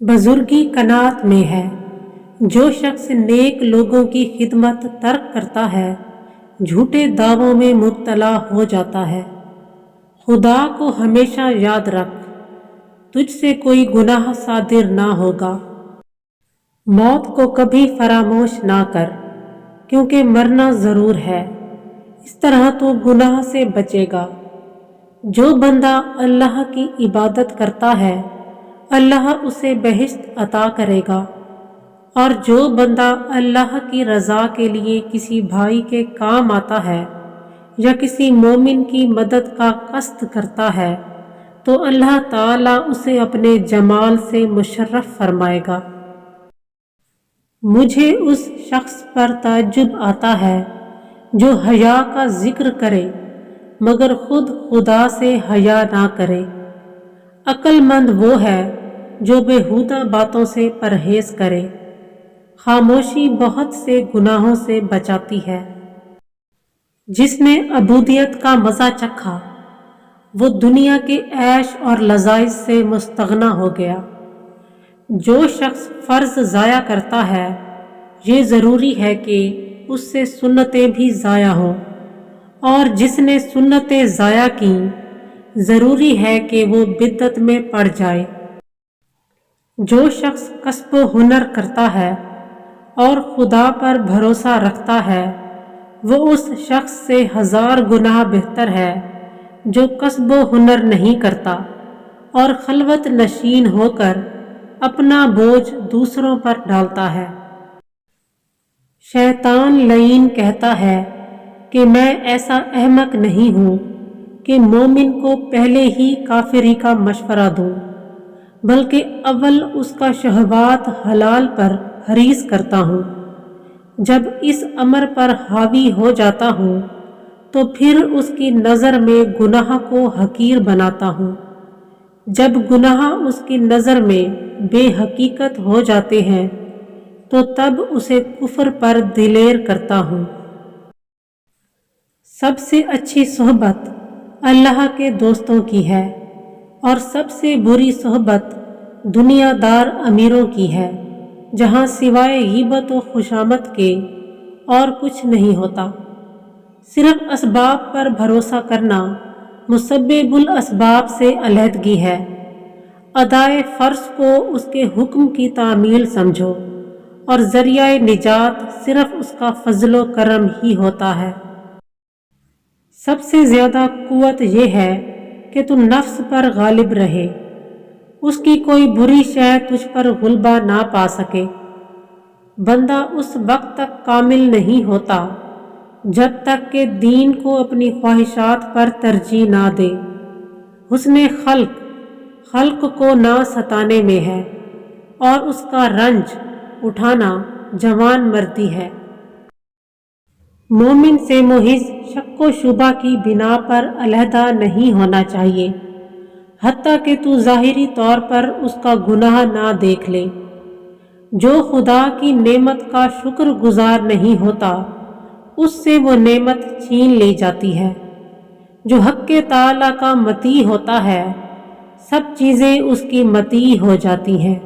बुजुर्गी कनात में है। जो शख्स नेक लोगों की खिदमत तर्क करता है, झूठे दावों में मुब्तला हो जाता है। खुदा को हमेशा याद रख, तुझसे कोई गुनाह सादिर ना होगा। मौत को कभी फरामोश ना कर, क्योंकि मरना ज़रूर है। इस तरह तो गुनाह से बचेगा। जो बंदा अल्लाह की इबादत करता है, अल्लाह उसे बहिश्त अता करेगा। और जो बंदा अल्लाह की रज़ा के लिए किसी भाई के काम आता है या किसी मोमिन की मदद का कस्द करता है, तो अल्लाह ताला उसे अपने जमाल से मुशर्रफ फरमाएगा। मुझे उस शख्स पर ताज्जुब आता है जो हया का जिक्र करे मगर खुद खुदा से हया ना करे। अक्लमंद वो है जो बेहुदा बातों से परहेज करे। खामोशी बहुत से गुनाहों से बचाती है। जिसने अबूदियत का मज़ा चखा, वो दुनिया के ऐश और लज़ाइज़ से मुस्तगना हो गया। जो शख्स फ़र्ज ज़ाया करता है, ये ज़रूरी है कि उससे सुन्नतें भी ज़ाया हों, और जिसने सुन्नतें ज़ाया की, ज़रूरी है कि वो बिद्दत में पड़ जाए। जो शख्स कस्ब हुनर करता है और खुदा पर भरोसा रखता है, वो उस शख्स से 1000 गुना बेहतर है जो कस्ब हुनर नहीं करता और खलवत नशीन होकर अपना बोझ दूसरों पर डालता है। शैतान लईन कहता है कि मैं ऐसा अहमक नहीं हूँ कि मोमिन को पहले ही काफिरी का मशवरा दूँ, बल्कि अव्वल उसका शहवात हलाल पर हरीस करता हूँ। जब इस अमर पर हावी हो जाता हूँ तो फिर उसकी नज़र में गुनाह को हकीर बनाता हूँ। जब गुनाह उसकी नज़र में बेहकीकत हो जाते हैं तो तब उसे कुफ्र पर दिलेर करता हूँ। सबसे अच्छी सोहबत अल्लाह के दोस्तों की है और सबसे बुरी सोहबत दुनियादार अमीरों की है, जहाँ सिवाय ग़ीबत व खुशामद के और कुछ नहीं होता। सिर्फ असबाब पर भरोसा करना मुसब्बिबुल असबाब से अलहदगी है। अदाए फ़र्ज को उसके हुक्म की तामील समझो और ज़रिया निजात सिर्फ उसका फजलो करम ही होता है। सबसे ज़्यादा कुव्वत यह है कि तू नफ्स पर गालिब रहे, उसकी कोई बुरी शय तुझ पर गुलबा ना पा सके। बंदा उस वक्त तक कामिल नहीं होता जब तक कि दीन को अपनी ख्वाहिशात पर तरजीह ना दे। हुस्ने खल्क को ना सताने में है और उसका रंज उठाना जवान मर्दी है। मोमिन से मुहिज शक्को शुबा की बिना पर अलहदा नहीं होना चाहिए, हत्ता कि तू ज़ाहिरी तौर पर उसका गुनाह ना देख ले। जो खुदा की नेमत का शुक्र गुजार नहीं होता, उससे वो नेमत छीन ली जाती है। जो हक़्क़े ताला का मती होता है, सब चीज़ें उसकी मती हो जाती हैं।